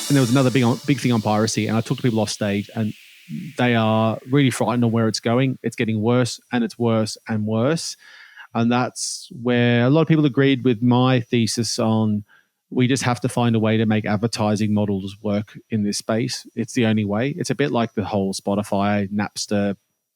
And there was another big thing on piracy. And I talked to people off stage, and they are really frightened on where it's going. It's getting worse, and it's worse and worse. And that's where a lot of people agreed with my thesis on we just have to find a way to make advertising models work in this space. It's the only way. It's a bit like the whole Spotify, Napster,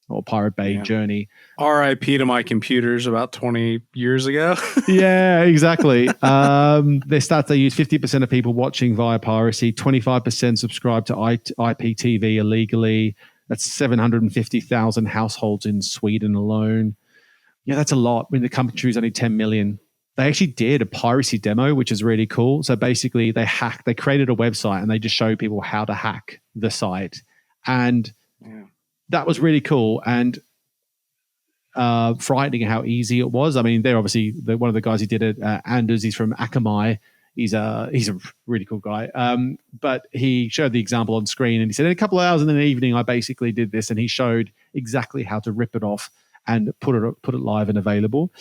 or Pirate Bay journey. RIP to my computers about 20 years ago. Yeah, exactly. Their stats, they use 50% of people watching via piracy, 25% subscribe to IPTV illegally. That's 750,000 households in Sweden alone. Yeah, that's a lot. I mean, the country is only 10 million. They actually did a piracy demo, which is really cool. So basically they created a website and they just showed people how to hack the site. And that was really cool and frightening how easy it was. I mean, they're obviously one of the guys who did it, Anders, he's from Akamai. He's a really cool guy. But he showed the example on screen and he said, in a couple of hours in the evening, I basically did this, and he showed exactly how to rip it off and put it live and available.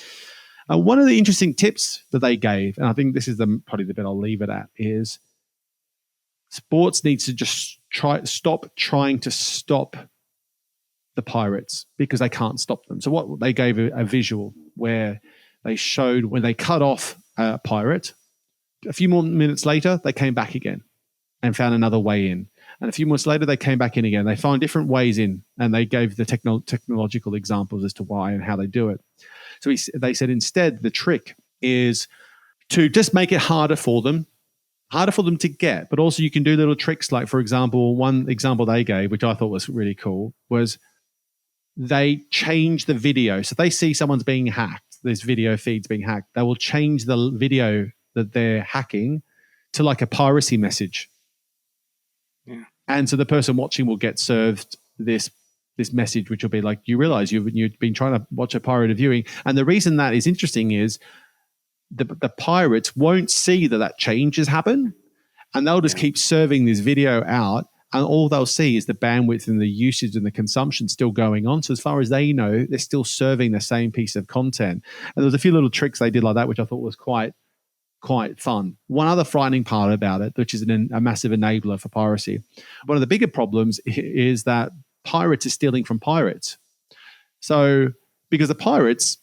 One of the interesting tips that they gave, and I think this is probably the bit I'll leave it at, is sports needs to just stop trying to stop the pirates because they can't stop them. So what they gave a visual where they showed when they cut off a pirate, a few more minutes later, they came back again and found another way in. And a few months later, they came back in again. They found different ways in, and they gave the technological examples as to why and how they do it. So they said instead the trick is to just make it harder for them to get, but also you can do little tricks. Like, for example, one example they gave, which I thought was really cool, was they change the video. So if they see someone's being hacked, this video feed's being hacked, they will change the video that they're hacking to like a piracy message. Yeah. And so the person watching will get served this message, which will be like, you realize you've been trying to watch a pirated viewing. And the reason that is interesting is the pirates won't see that change has happened, and they'll just keep serving this video out, and all they'll see is the bandwidth and the usage and the consumption still going on. So as far as they know, they're still serving the same piece of content. And there's a few little tricks they did like that, which I thought was quite fun. One other frightening part about it, which is a massive enabler for piracy, one of the bigger problems is that pirates are stealing from pirates. So because the pirates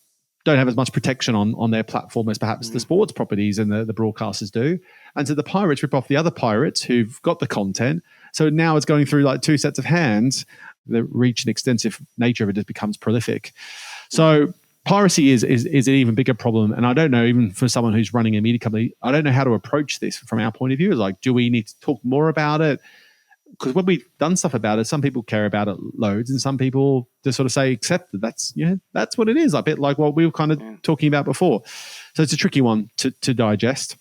don't have as much protection on their platform as perhaps the sports properties and the broadcasters do. And so the pirates rip off the other pirates who've got the content. So now it's going through like two sets of hands. The reach and extensive nature of it just becomes prolific. So piracy is an even bigger problem. And I don't know, even for someone who's running a media company, I don't know how to approach this from our point of view. It's like, do we need to talk more about it? Because when we've done stuff about it, some people care about it loads, and some people just sort of say, accept that that's what it is. A bit like what we were kind of talking about before. So it's a tricky one to digest.